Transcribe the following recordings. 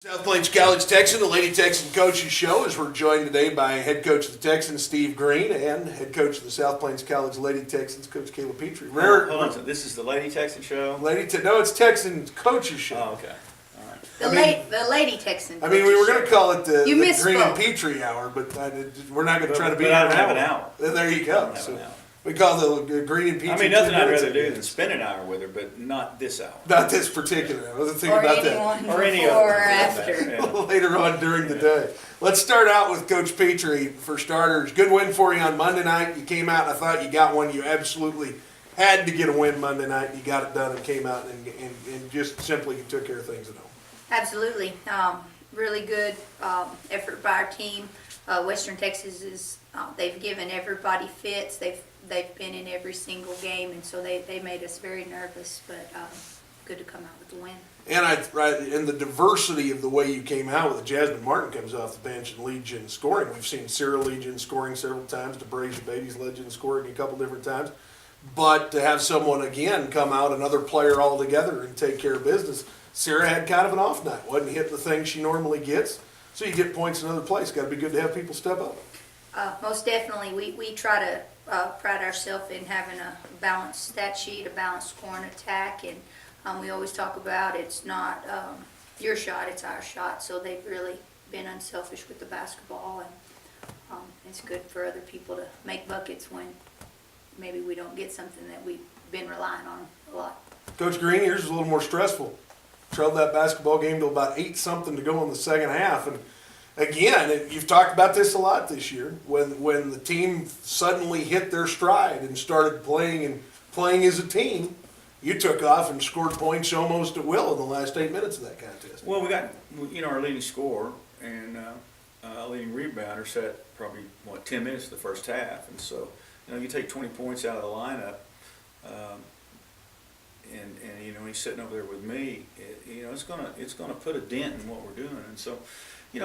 South Plains College Texan, the Lady Texan Coaches Show, as we're joined today by head coach of the Texans, Steve Green, and head coach of the South Plains College Lady Texans, Coach Kayla Petree. Hold on, so this is the Lady Texan Show? No, it's Texan Coaches Show. Oh, okay. All right. The Lady Texan. I mean, we were going to call it the Green and misspoke. Petree Hour, but we're not going to try to be But I don't have an hour. There you I go. don't have So an hour. we call the Green and Petree. I mean, nothing 2 I'd minutes rather do ago. than spend an hour with her, but not this hour. Not this particular. I wasn't thinking Or about anyone that. Or any before other. or after. Yeah. Later on during the day. Let's start out with Coach Petree for starters. Good win for you on Monday night. You came out and I thought you got one. You absolutely had to get a win Monday night. You got it done and came out and just simply took care of things at home. Absolutely. Really good effort by our team. Western Texas is, they've given everybody fits. They've been in every single game, and so they made us very nervous, but good to come out with the win. And the diversity of the way you came out with it. Jasmine Martin comes off the bench and leads you in scoring. We've seen Sarah lead you in scoring several times. DeBrasia Babies led you in scoring a couple different times. But to have someone again come out, another player altogether, and take care of business. Sarah had kind of an off night. Wasn't hitting the thing she normally gets. So you get points in other place. Got to be good to have people step up. Most definitely, we try to pride ourselves in having a balanced stat sheet, a balanced scoring attack, and we always talk about it's not your shot, it's our shot. So they've really been unselfish with the basketball, and it's good for other people to make buckets when maybe we don't get something that we've been relying on a lot. Coach Green, yours is a little more stressful. Trailed that basketball game to about 8-something to go in the second half. And again, you've talked about this a lot this year. When the team suddenly hit their stride and started playing as a team, you took off and scored points almost at will in the last 8 minutes of that contest. Well, we got, our leading scorer and leading rebounder set probably, 10 minutes of the first half. And so, you take 20 points out of the lineup, and he's sitting over there with me. It's gonna put a dent in what we're doing. And so,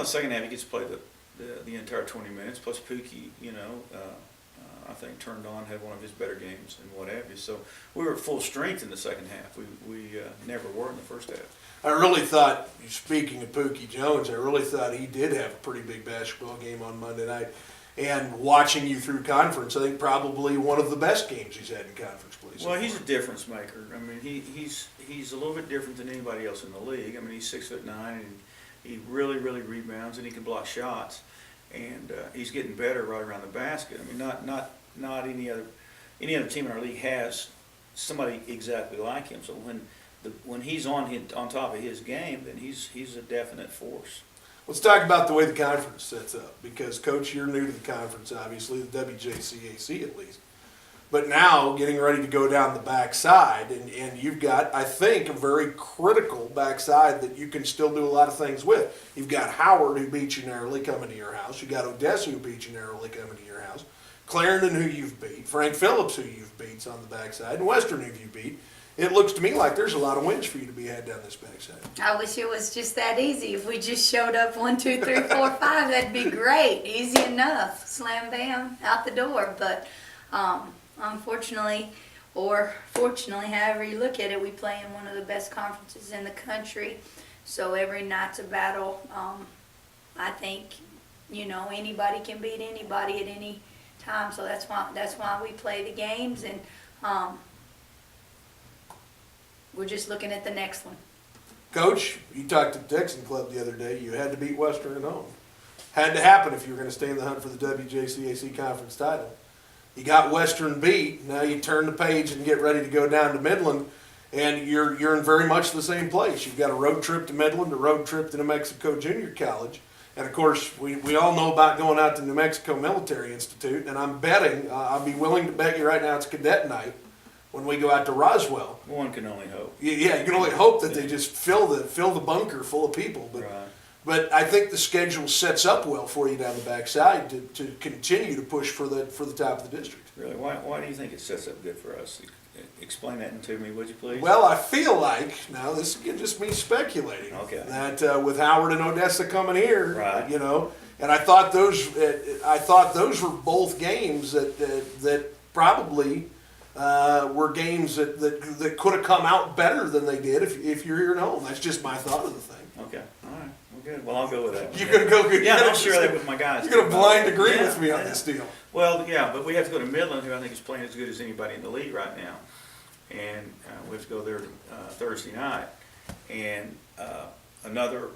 second half he gets to play the entire 20 minutes. Plus Pookie, I think turned on, had one of his better games and what have you. So we were at full strength in the second half. We never were in the first half. I really thought, speaking of Pookie Jones, I really thought he did have a pretty big basketball game on Monday night. And watching you through conference, I think probably one of the best games he's had in conference play. Well, he's a difference maker. I mean, he's a little bit different than anybody else in the league. I mean, he's 6'9", and he really rebounds, and he can block shots. And he's getting better right around the basket. I mean, not any other team in our league has somebody exactly like him. So when he's on top of his game, then he's a definite force. Let's talk about the way the conference sets up, because, Coach, you're new to the conference, obviously, the WJCAC at least. But now, getting ready to go down the backside, and you've got, I think, a very critical backside that you can still do a lot of things with. You've got Howard, who beat you narrowly, coming to your house. You've got Odessa, who beat you narrowly, coming to your house. Clarendon, who you've beat. Frank Phillips, who you've beat on the backside. And Western, who you beat. It looks to me like there's a lot of wins for you to be had down this backside. I wish it was just that easy. If we just showed up 1, 2, 3, 4, 5, that'd be great. Easy enough. Slam bam, out the door. But unfortunately, or fortunately, however you look at it, we play in one of the best conferences in the country. So every night's a battle. I think, anybody can beat anybody at any time. So that's why we play the games, and we're just looking at the next one. Coach, you talked to the Texan Club the other day. You had to beat Western at home. Had to happen if you were going to stay in the hunt for the WJCAC conference title. You got Western beat. Now you turn the page and get ready to go down to Midland, and you're in very much the same place. You've got a road trip to Midland, a road trip to New Mexico Junior College. And, of course, we all know about going out to New Mexico Military Institute, and I'm betting, I'll be willing to bet you right now it's cadet night when we go out to Roswell. One can only hope. Yeah, you can only hope that they just fill the bunker full of people. But, Right. but I think the schedule sets up well for you down the backside to continue to push for the top of the district. Really, why do you think it sets up good for us? Explain that to me, would you please? Well, I feel like, now this is just me speculating, Okay. that with Howard and Odessa coming here, Right. and I thought those were both games that probably were games that could have come out better than they did if you're here at home. That's just my thought of the thing. Okay, all right. Well, I'll go with that. You're gonna go good. Yeah, and I'll share that with my guys. You're gonna blind agree Yeah, with me on yeah. this deal. Well, yeah, but we have to go to Midland, who I think is playing as good as anybody in the league right now. And we have to go there Thursday night. And another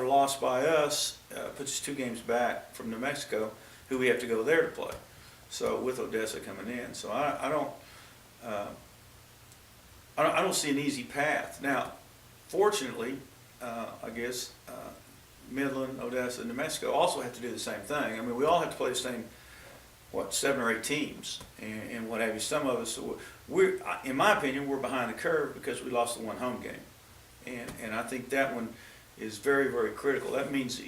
loss by us puts us 2 games back from New Mexico, who we have to go there to play. So with Odessa coming in, so I don't see an easy path. Now, fortunately, I guess Midland, Odessa, and New Mexico also have to do the same thing. I mean, we all have to play the same, 7 or 8 teams and what have you. Some of us, in my opinion, we're behind the curve because we lost the 1 home game, and I think that one is very, very critical. That means that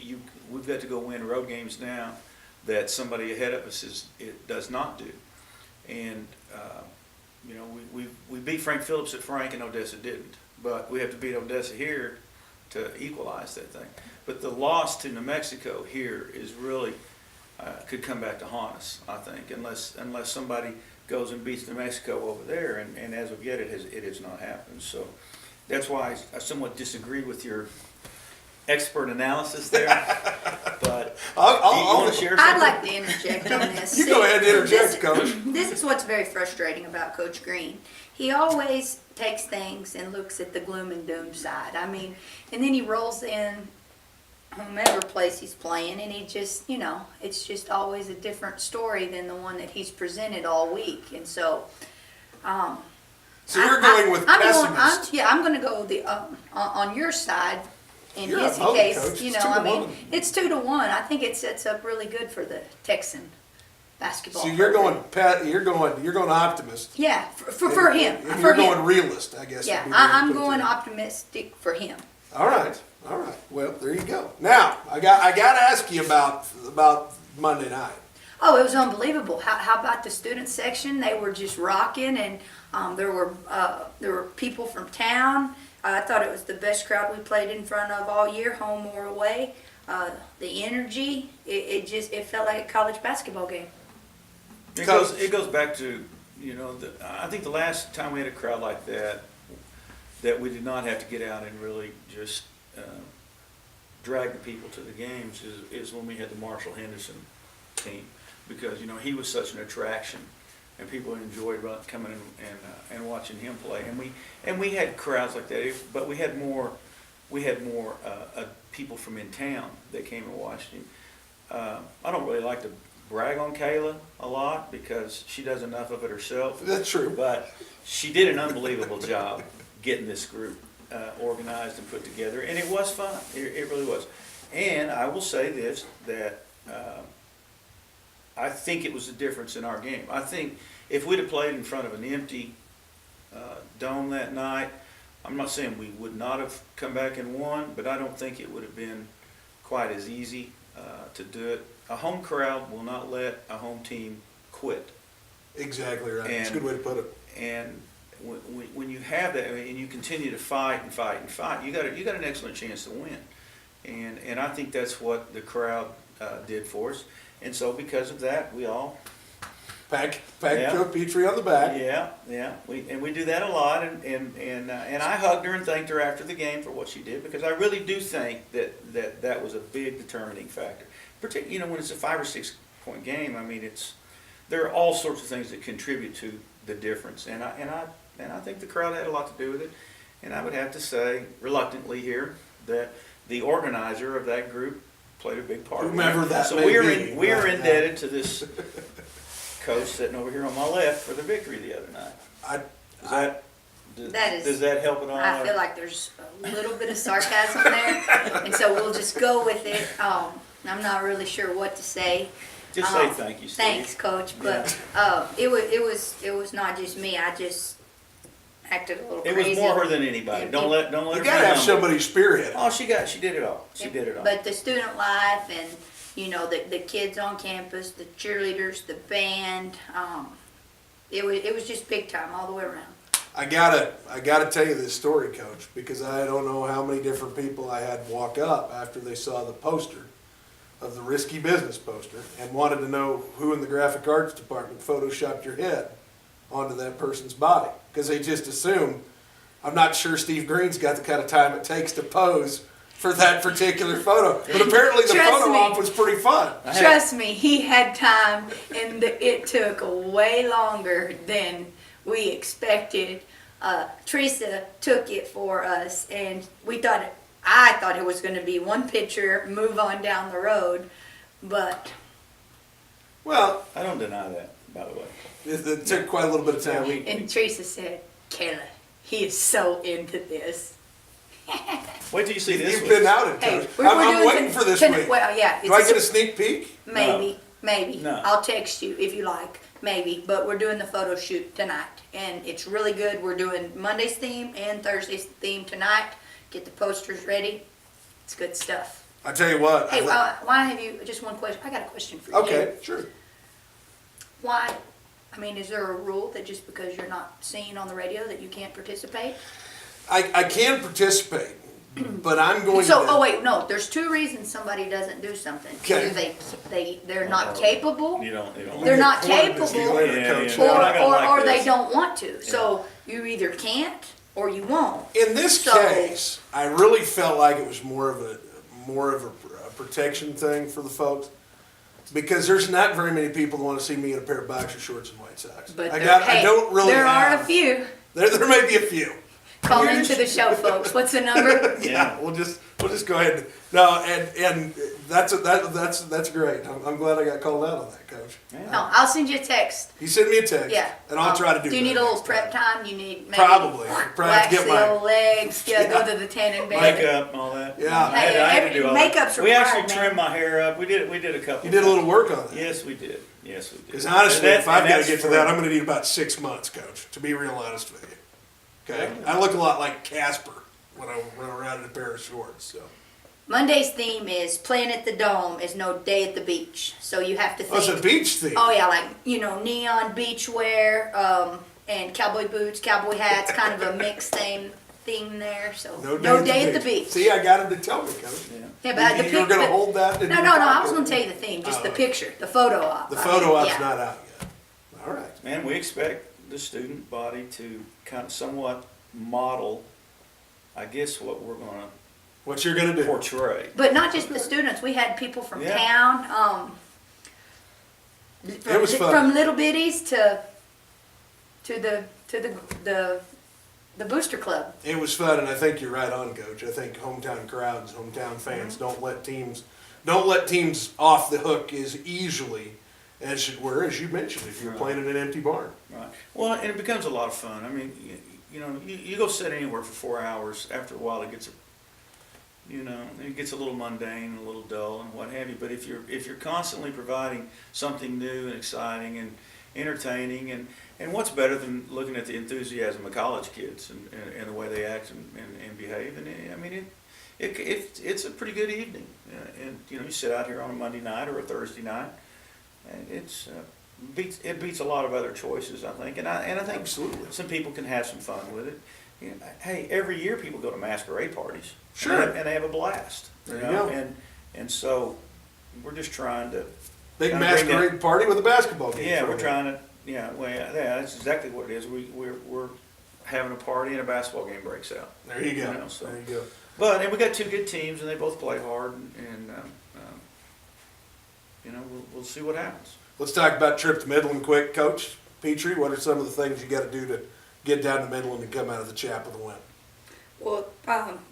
we've got to go win road games now that somebody ahead of us does not do. And we beat Frank Phillips at Frank, and Odessa didn't. But we have to beat Odessa here to equalize that thing. But the loss to New Mexico here is really could come back to haunt us, I think, unless somebody goes and beats New Mexico over there. And as of yet, it has not happened. So that's why I somewhat disagree with your expert analysis there. But you want to share something? I'd like to interject on this. You go ahead and interject, Coach. This is what's very frustrating about Coach Green. He always takes things and looks at the gloom and doom side. I mean, and then he rolls in whomever place he's playing, and he just, it's just always a different story than the one that he's presented all week. And so, So you're going with pessimist. I'm going to go on your side. In You're his a vote, case, Coach. It's 2-1. it's 2-1. I think it sets up really good for the Texan basketball. So you're program. you're going optimist. Yeah, for him. And For you're him. going realist, I guess. Yeah, would be the way to I'm put it going to you. optimistic for him. All right. Well, there you go. Now, I got to ask you about Monday night. Oh, it was unbelievable. How about the student section? They were just rocking, and there were people from town. I thought it was the best crowd we played in front of all year, home or away. The energy, it felt like a college basketball game. It goes back to, I think the last time we had a crowd like that we did not have to get out and really just drag the people to the games is when we had the Marshall Henderson team, because he was such an attraction and people enjoyed coming and watching him play, and we had crowds like that, but we had more people from in town that came and watched him. I don't really like to brag on Kayla a lot because she does enough of it herself. That's true. But she did an unbelievable job getting this group organized and put together, and it was fun. It really was. And I will say this, that I think it was a difference in our game. I think if we'd have played in front of an empty dome that night, I'm not saying we would not have come back and won, but I don't think it would have been quite as easy to do it. A home crowd will not let a home team quit. Exactly right. That's a good way to put it. And when you have that, and you continue to fight and fight and fight, you got an excellent chance to win. And I think that's what the crowd did for us. And so because of that, we all Pat Yeah. Coach Petree on the back. Yeah. We do that a lot, and I hugged her and thanked her after the game for what she did, because I really do think that was a big determining factor. Particularly, when it's a 5 or 6 point game. I mean, there are all sorts of things that contribute to the difference, and I think the crowd had a lot to do with it. And I would have to say, reluctantly here, that the organizer of that group played a big part. Whomever that so may we be. are indebted to this coach sitting over here on my left for the victory the other night. Does that help at all? I feel like there's a little bit of sarcasm there, and so we'll just go with it. I'm not really sure what to say. Just say thank you, Steve. Thanks, Coach. But it was not just me. I just acted a little It crazy. was more her than anybody. Don't let her. You gotta have somebody spearhead. Oh, she did it all. She did it all. But the student life and the kids on campus, the cheerleaders, the band, it was just big time all the way around. I gotta tell you this story, Coach, because I don't know how many different people I had walk up after they saw the poster of the Risky Business poster and wanted to know who in the graphic arts department photoshopped your head onto that person's body, because they just assume, I'm not sure Steve Green's got the kind of time it takes to pose for that particular photo. But apparently the Trust photo me. op was pretty fun. Trust me, he had time, and it took way longer than we expected. Teresa took it for us, and I thought it was going to be one picture, move on down the road, but Well, I don't deny that, by the way. it took quite a little bit of time. and Teresa said, "Kayla, he is so into this." Wait till you see this You've one. been outed, Hey, Coach. we're I'm doing waiting for this week. Well, yeah, Do I it's get a sneak peek? maybe. No. I'll text you if you like, maybe. But we're doing the photo shoot tonight, and it's really good. We're doing Monday's theme and Thursday's theme tonight. Get the posters ready. It's good stuff. I tell you what. Hey, why have you? Just one question. I got a question for you. Okay, sure. Why? I mean, is there a rule that just because you're not seen on the radio that you can't participate? I can participate, but I'm going So, to. oh wait, no. There's two reasons somebody doesn't do something. Okay. Either they're not capable. You don't. They're not We'll get capable, you later, Yeah, Coach. yeah. We're not gonna like or they this. don't want to. So you either can't or you won't. In this So- case, I really felt like it was more of a protection thing for the folks. Because there's not very many people who want to see me in a pair of boxer shorts and white socks. But I hey, don't really there are have. a few. There may be a few. Call into the show, folks. What's the number? Yeah, we'll just go ahead. No, and that's great. I'm glad I got called out on that, Coach. No, I'll send you a text. You send me a text, Yeah. and I'll try to do. Do you that need a little next prep time. time? You need maybe Probably have to wax get the my. old legs. Yeah, go to the tanning bed. Makeup and all that. Yeah. I had to do all that. Makeup's We actually required, trimmed man. my hair up. We did a couple. You did a little work on that. Yes, we did. Yes, we did. Because honestly, And if I've got to that's get to for- that, I'm going to need about 6 months, Coach. To be real honest with you. Okay, I look a lot like Casper when I run around in a pair of shorts. So. Monday's theme is playing at the Dome is no day at the beach. So you have to think. Oh, it's a beach theme. Oh yeah, like neon beach wear, and cowboy boots, cowboy hats, kind of a mixed theme there. So no day at the beach. See, I got him to tell me, Coach. Yeah, but the You were going to pic- hold that? No, I was going to tell you the theme, just the picture, the photo op. The I photo mean, op's yeah. not out yet. All right. Man, we expect the student body to kind of somewhat model, I guess, what we're going What you're going to to do? portray. But not just the students. We had people from Yeah. town. It was fun. From little bitties to the booster club. It was fun, and I think you're right on, Coach. I think hometown crowds, hometown fans Mm-hmm. don't let teams off the hook as easily as it were, as you mentioned, if you're Right. playing in an empty barn. Right. Well, and it becomes a lot of fun. I mean, you go sit anywhere for 4 hours. After a while, it gets a little mundane, a little dull, and what have you. But if you're constantly providing something new and exciting and entertaining, and what's better than looking at the enthusiasm of college kids and the way they act and behave? And I mean, it's a pretty good evening. And you sit out here on a Monday night or a Thursday night, and it beats a lot of other choices, I think. And I think Absolutely. some people can have some fun with it. Hey, every year people go to masquerade parties. Sure. And they have a blast. There you go. And so we're just trying to. Big Kinda bring masquerade party with a basketball game. Yeah, thrown we're in. trying to. Yeah, well, yeah, that's exactly what it is. We're having a party and a basketball game breaks out. There you go. So. There you go. But and we got two good teams, and they both play hard, and we'll see what happens. Let's talk about trip to Midland quick, Coach Petree. What are some of the things you got to do to get down to Midland and come out of the chap with a win? Well,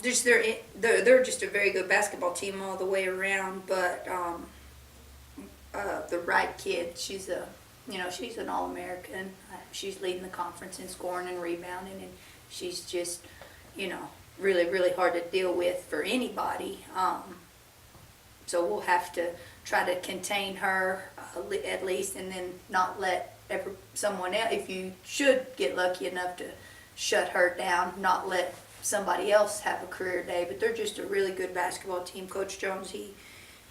they're just a very good basketball team all the way around. But the Wright kid, she's an All-American. She's leading the conference in scoring and rebounding, and she's just, really, really hard to deal with for anybody. So we'll have to try to contain her at least, and then not let someone else, if you should get lucky enough to shut her down, not let somebody else have a career day. But they're just a really good basketball team. Coach Jones,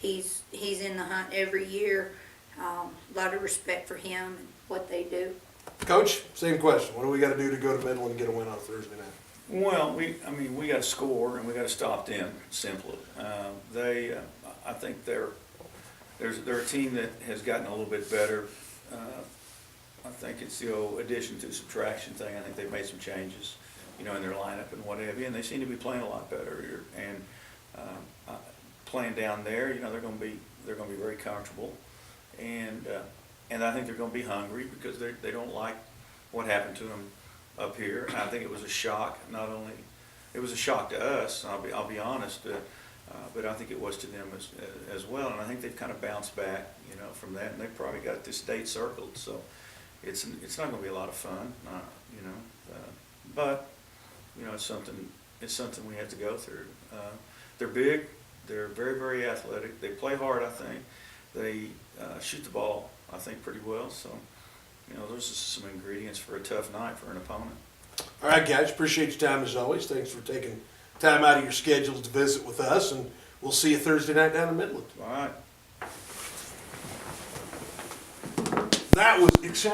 he's in the hunt every year. A lot of respect for him and what they do. Coach, same question. What do we got to do to go to Midland and get a win on Thursday night? Well, we got to score and we got to stop them simply. I think they're a team that has gotten a little bit better. I think it's the old addition to subtraction thing. I think they've made some changes, in their lineup and what have you, and they seem to be playing a lot better. And playing down there, you know, they're going to be very comfortable, and I think they're going to be hungry because they don't like what happened to them up here. And I think it was a shock. Not only it was a shock to us, I'll be honest, but I think it was to them as well. And I think they've kind of bounced back, you know, from that, and they've probably got this date circled. So it's not going to be a lot of fun, you know, but you know, it's something we have to go through. They're big. They're very, very athletic. They play hard, I think. They shoot the ball, I think, pretty well. So, you know, those are some ingredients for a tough night for an opponent. All right, guys, appreciate your time as always. Thanks for taking time out of your schedules to visit with us, and we'll see you Thursday night down in Midland. All right. That was exciting.